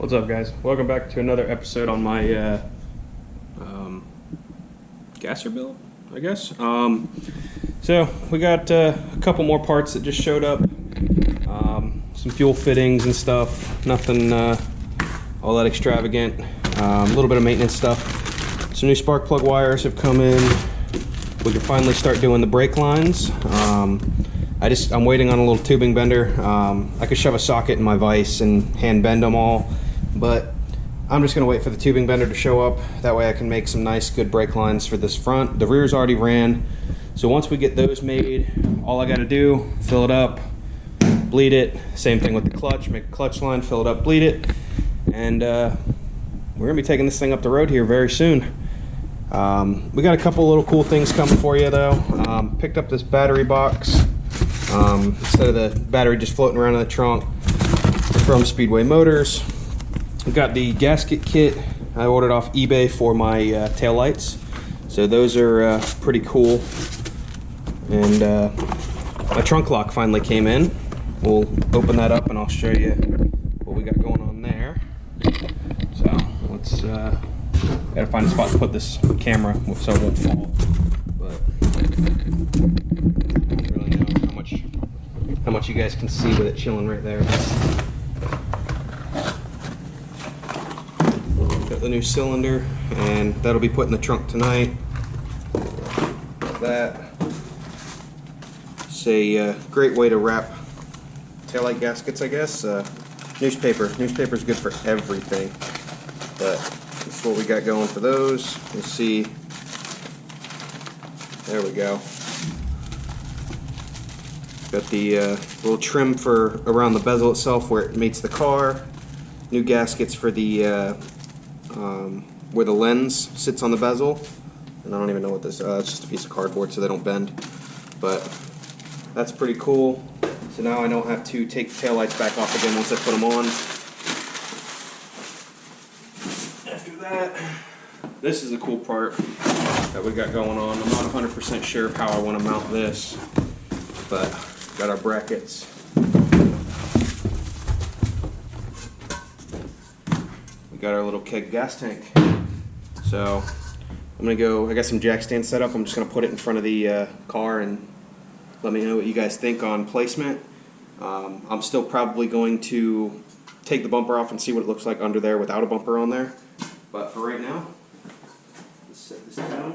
What's up, guys? Welcome back to another episode on my gasser build, I guess. So we got a couple more parts that just showed up. Some fuel fittings and stuff. Nothing all that extravagant. A little bit of maintenance stuff. Some new spark plug wires have come in. We can finally start doing the brake lines. I'm waiting on a little tubing bender. I could shove a socket in my vise and hand bend them all, but I'm just gonna wait for the tubing bender to show up. That way I can make some nice, good brake lines for this front. The rear's already ran. So once we get those made, all I gotta do, fill it up, bleed it. Same thing with the clutch, make a clutch line, fill it up, bleed it. And we're gonna be taking this thing up the road here very soon. We got a couple little cool things coming for you though. Picked up this battery box. Instead of the battery just floating around in the trunk, from Speedway Motors. We've got the gasket kit I ordered off eBay for my tail lights. So those are pretty cool. And my trunk lock finally came in. We'll open that up and I'll show you what we got going on there. So let's gotta find a spot to put this camera so it won't fall. But I don't really know how much you guys can see with it chilling right there. Got the new cylinder, and that'll be put in the trunk tonight. That. It's a great way to wrap taillight gaskets, I guess. Newspaper. Newspaper's good for everything. But this is what we got going for those. You'll see. There we go. Got the little trim for around the bezel itself where it meets the car. New gaskets for the where the lens sits on the bezel. And I don't even know what this is. It's just a piece of cardboard so they don't bend. But that's pretty cool. So now I don't have to take the taillights back off again once I put them on. After that, this is a cool part that we got going on. I'm not 100% sure how I want to mount this, but got our brackets. We got our little keg gas tank. So I'm gonna go, I got some jack stands set up. I'm just gonna put it in front of the car and let me know what you guys think on placement. I'm still probably going to take the bumper off and see what it looks like under there without a bumper on there. But for right now, let's set this down.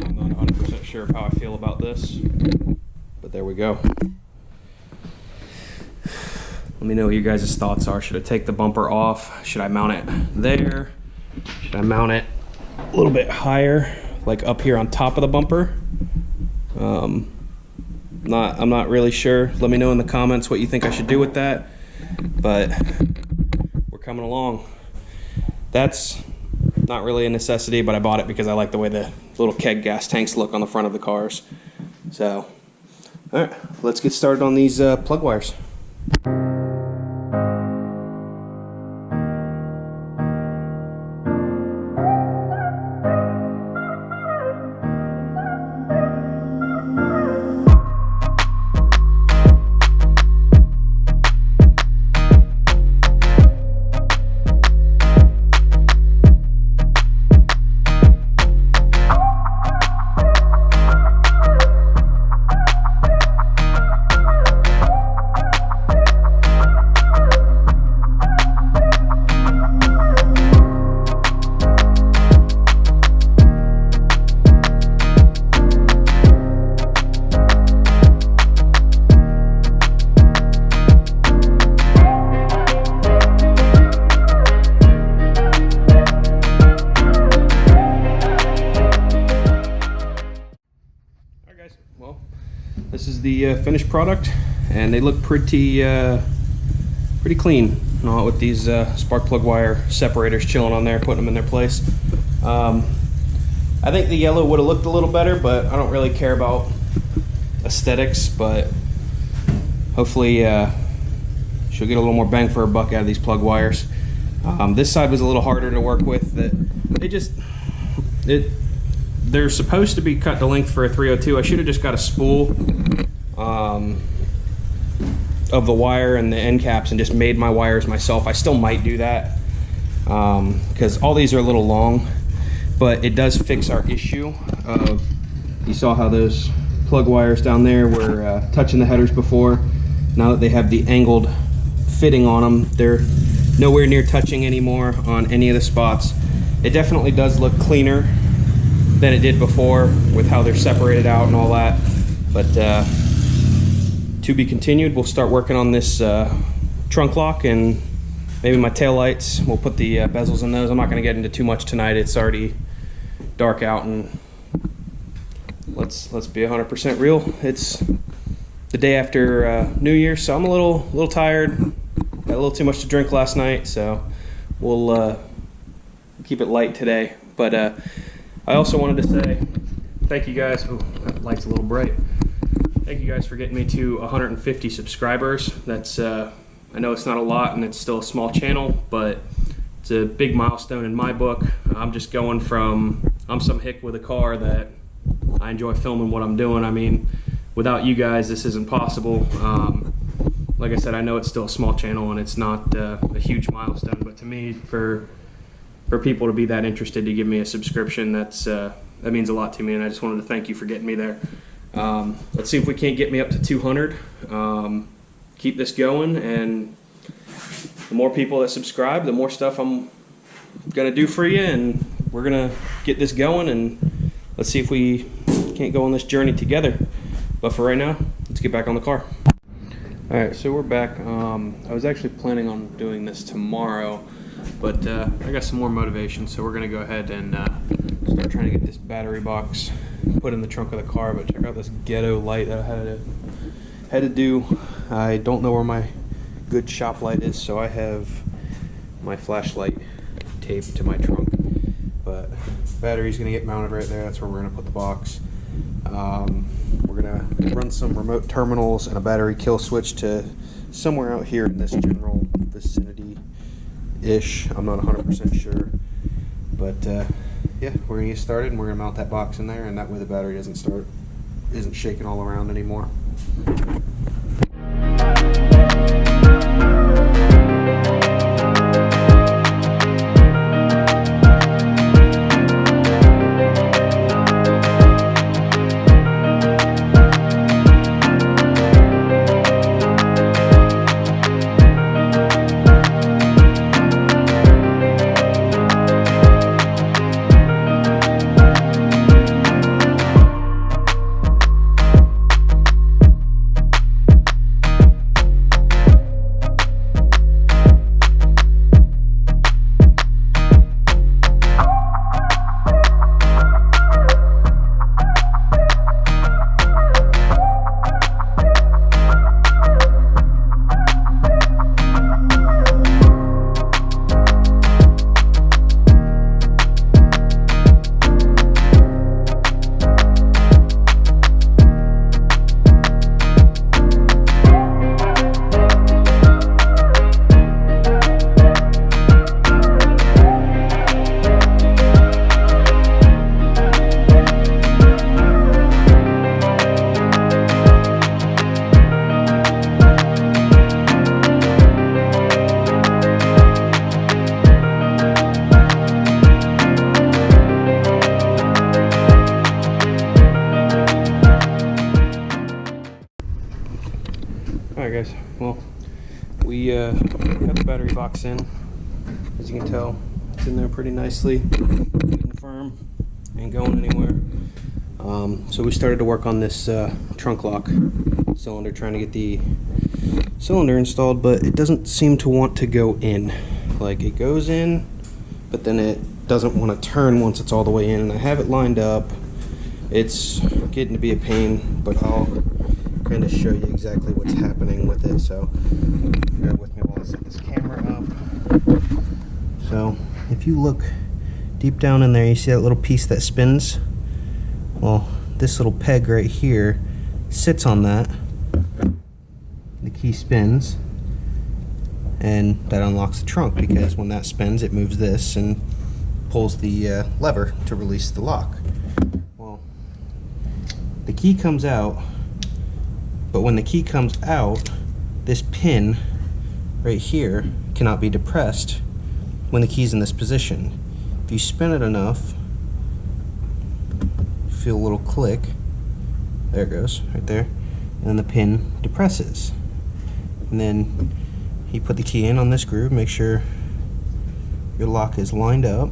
I'm not 100% sure of how I feel about this, but there we go. Let me know what you guys' thoughts are. Should I take the bumper off? Should I mount it there? Should I mount it a little bit higher, like up here on top of the bumper? I'm not really sure. Let me know in the comments what you think I should do with that, but we're coming along. That's not really a necessity, but I bought it because I like the way the little keg gas tanks look on the front of the cars. So, all right, let's get started on these plug wires. This is the finished product, and they look pretty clean with these spark plug wire separators chilling on there, putting them in their place. I think the yellow would have looked a little better, but I don't really care about aesthetics, but hopefully she'll get a little more bang for her buck out of these plug wires. This side was a little harder to work with. they're supposed to be cut to length for a 302. I should have just got a spool of the wire and the end caps and just made my wires myself. I still might do that because all these are a little long, but it does fix our issue of, you saw how those plug wires down there were touching the headers before. Now that they have the angled fitting on them, they're nowhere near touching anymore on any of the spots. It definitely does look cleaner than it did before with how they're separated out and all that, but to be continued. We'll start working on this trunk lock and maybe my tail lights. We'll put the bezels in those. I'm not going to get into too much tonight. It's already dark out, and let's be 100% real. It's the day after New Year, so I'm a little tired. Had a little too much to drink last night, so we'll keep it light today. But I also wanted to say thank you guys. Oh, that light's a little bright. Thank you guys for getting me to 150 subscribers. That's I know it's not a lot and it's still a small channel, but it's a big milestone in my book. I'm just going from, I'm some hick with a car that I enjoy filming what I'm doing. I mean, without you guys, this isn't possible. Like I said, I know it's still a small channel and it's not a huge milestone, but to me, for people to be that interested to give me a subscription, that means a lot to me, and I just wanted to thank you for getting me there. Let's see if we can't get me up to 200. Keep this going, and the more people that subscribe, the more stuff I'm gonna do for you, and we're gonna get this going, and let's see if we can't go on this journey together. But for right now, let's get back on the car. All right, so we're back. I was actually planning on doing this tomorrow, but I got some more motivation, so we're gonna go ahead and start trying to get this battery box put in the trunk of the car. But check out this ghetto light that I had to do. I don't know where my good shop light is, so I have my flashlight taped to my trunk. But battery's gonna get mounted right there. That's where we're gonna put the box. We're gonna run some remote terminals and a battery kill switch to somewhere out here in this general vicinity-ish. I'm not 100% sure, but yeah, we're gonna get started and we're gonna mount that box in there, and that way the battery isn't shaking all around anymore. Alright guys, well, we got the battery box in. As you can tell, it's in there pretty nicely, good and firm, ain't going anywhere. So we started to work on this trunk lock cylinder, trying to get the cylinder installed, but it doesn't seem to want to go in. Like, it goes in, but then it doesn't want to turn once it's all the way in, and I have it lined up. It's getting to be a pain, but I'll kind of show you exactly what's happening with it. So bear with me while I set this camera up. So if you look deep down in there, you see that little piece that spins? Well, this little peg right here sits on that. The key spins, and that unlocks the trunk, because when that spins, it moves this and pulls the lever to release the lock. the key comes out, but when the key comes out, this pin right here cannot be depressed when the key's in this position. If you spin it enough, feel a little click. There it goes, right there. And then the pin depresses. And then you put the key in on this groove, make sure your lock is lined up.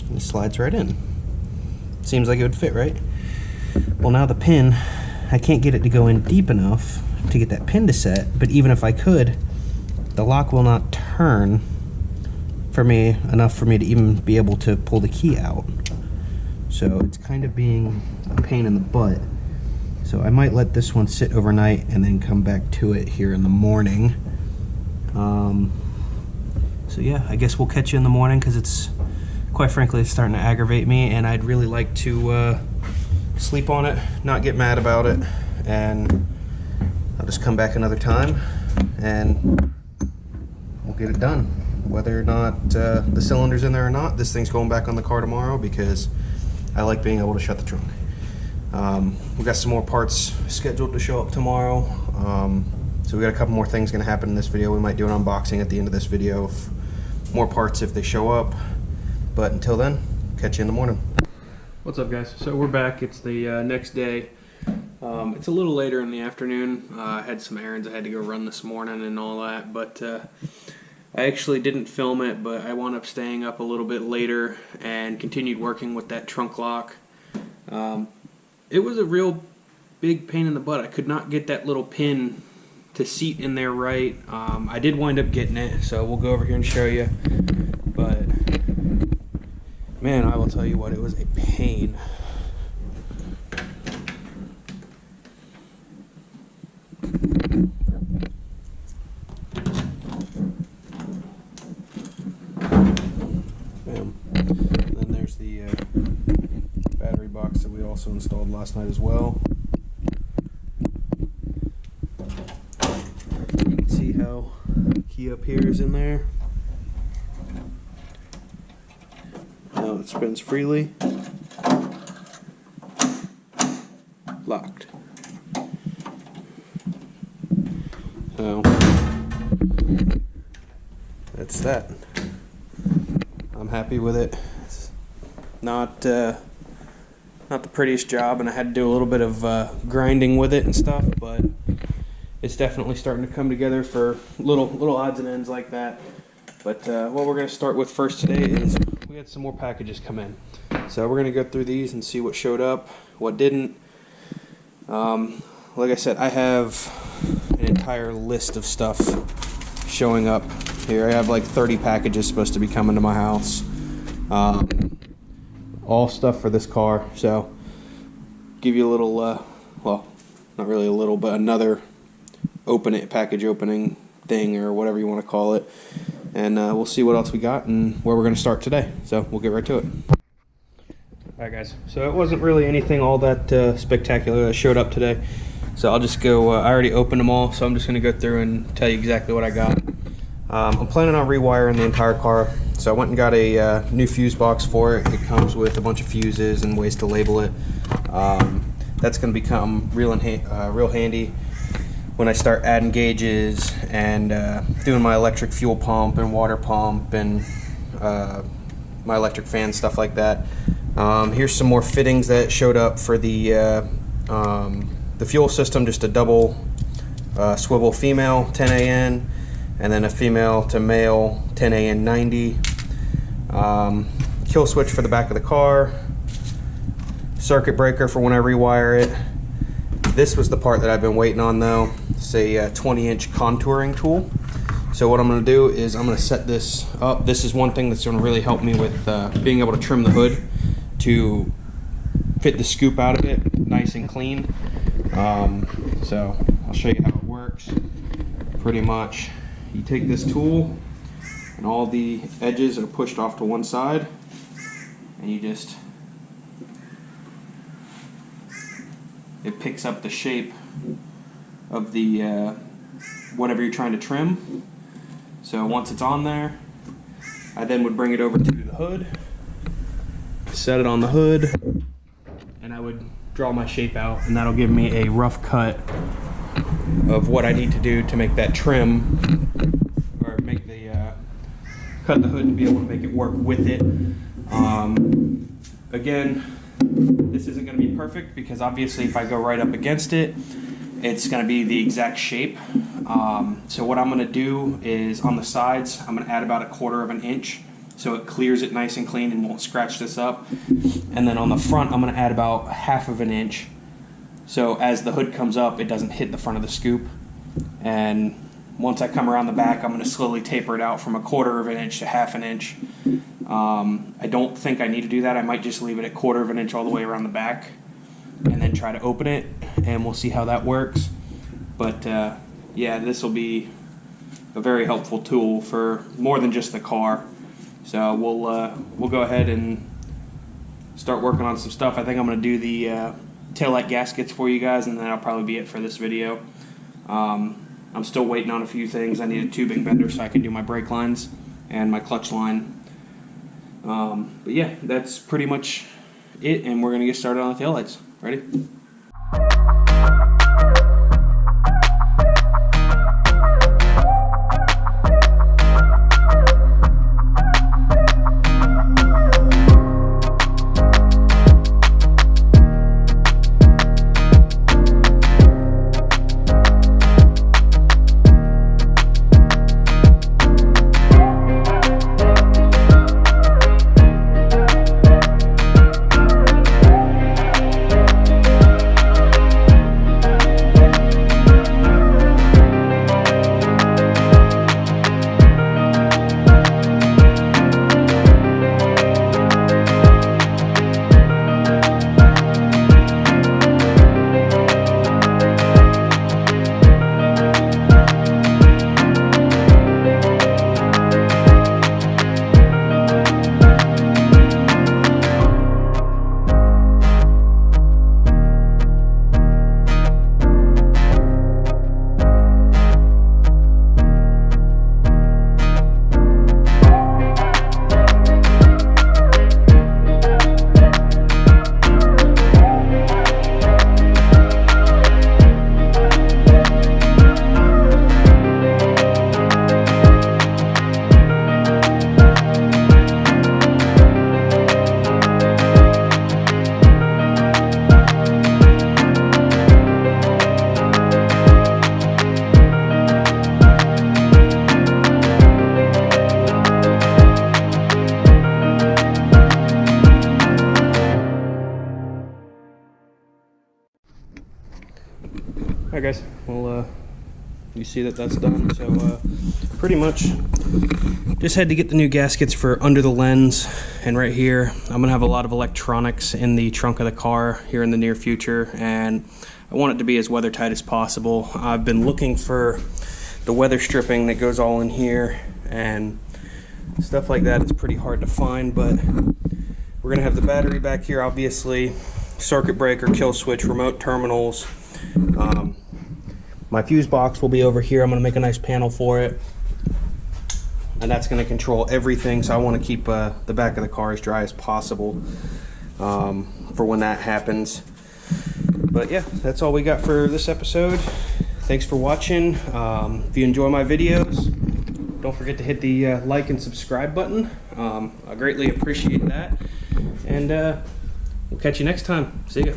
And it slides right in. Seems like it would fit, right? Well, now the pin, I can't get it to go in deep enough to get that pin to set, but even if I could, the lock will not turn for me enough for me to even be able to pull the key out. So it's kind of being a pain in the butt. So I might let this one sit overnight and then come back to it here in the morning. So yeah, I guess we'll catch you in the morning, because it's, quite frankly, it's starting to aggravate me, and I'd really like to sleep on it, not get mad about it, and I'll just come back another time and we'll get it done. Whether or not the cylinder's in there or not, this thing's going back on the car tomorrow, because I like being able to shut the trunk. We've got some more parts scheduled to show up tomorrow. So we got a couple more things going to happen in this video. We might do an unboxing at the end of this video of more parts if they show up. But until then, catch you in the morning. What's up, guys? So we're back. It's the next day. It's a little later in the afternoon. I had some errands I had to go run this morning and all that, but I actually didn't film it, but I wound up staying up a little bit later and continued working with that trunk lock. It was a real big pain in the butt. I could not get that little pin to seat in there right. I did wind up getting it, so we'll go over here and show you. But man, I will tell you what, it was a pain. Bam. And then there's the battery box that we also installed last night as well. You can see how the key up here is in there. Now it spins freely. Locked. So that's that. I'm happy with it. It's not the prettiest job, and I had to do a little bit of grinding with it and stuff, but it's definitely starting to come together for little odds and ends like that. But what we're going to start with first today is we had some more packages come in. So we're going to go through these and see what showed up, what didn't. Like I said, I have an entire list of stuff showing up here. I have like 30 packages supposed to be coming to my house. All stuff for this car. So give you a little, well, not really a little, but another package opening thing, or whatever you want to call it. And we'll see what else we got and where we're going to start today. So we'll get right to it. Alright guys, so it wasn't really anything all that spectacular that showed up today. So I'll just go, I already opened them all, so I'm just going to go through and tell you exactly what I got. I'm planning on rewiring the entire car. So I went and got a new fuse box for it. It comes with a bunch of fuses and ways to label it. That's going to become real handy when I start adding gauges and doing my electric fuel pump and water pump and my electric fan, stuff like that. Here's some more fittings that showed up for the fuel system. Just a double swivel female 10AN, and then a female to male 10AN 90. Kill switch for the back of the car. Circuit breaker for when I rewire it. This was the part that I've been waiting on though. It's a 20-inch contouring tool. So what I'm going to do is I'm going to set this up. This is one thing that's going to really help me with being able to trim the hood to fit the scoop out of it nice and clean. So I'll show you how it works. Pretty much you take this tool and all the edges are pushed off to one side, and you just, it picks up the shape of the whatever you're trying to trim. So once it's on there, I then would bring it over to the hood, set it on the hood, and I would draw my shape out, and that'll give me a rough cut of what I need to do to make that trim, or make the cut the hood to be able to make it work with it. Again, this isn't going to be perfect because obviously if I go right up against it, it's going to be the exact shape. So what I'm going to do is on the sides, I'm going to add about 1/4 of an inch so it clears it nice and clean and won't scratch this up. And then on the front, I'm going to add about 1/2 of an inch so as the hood comes up, it doesn't hit the front of the scoop. And once I come around the back, I'm going to slowly taper it out from 1/4 of an inch to 1/2 an inch. I don't think I need to do that. I might just leave it at 1/4 of an inch all the way around the back and then try to open it, and we'll see how that works. But yeah, this will be a very helpful tool for more than just the car. So we'll go ahead and start working on some stuff. I think I'm going to do the taillight gaskets for you guys, and then that'll probably be it for this video. I'm still waiting on a few things. I need a tubing bender so I can do my brake lines and my clutch line. But yeah, that's pretty much it, and we're going to get started on the taillights. Ready? Alright guys, well you see that that's done, so pretty much just had to get the new gaskets for under the lens and right here. I'm gonna have a lot of electronics in the trunk of the car here in the near future, and I want it to be as weather tight as possible. I've been looking for the weather stripping that goes all in here, and stuff like that is pretty hard to find, but we're gonna have the battery back here, obviously, circuit breaker, kill switch, remote terminals. My fuse box will be over here. I'm going to make a nice panel for it, and that's going to control everything, so I want to keep the back of the car as dry as possible for when that happens. But yeah, that's all we got for this episode. Thanks for watching. If you enjoy my videos, don't forget to hit the like and subscribe button. I greatly appreciate that, and we'll catch you next time. See ya.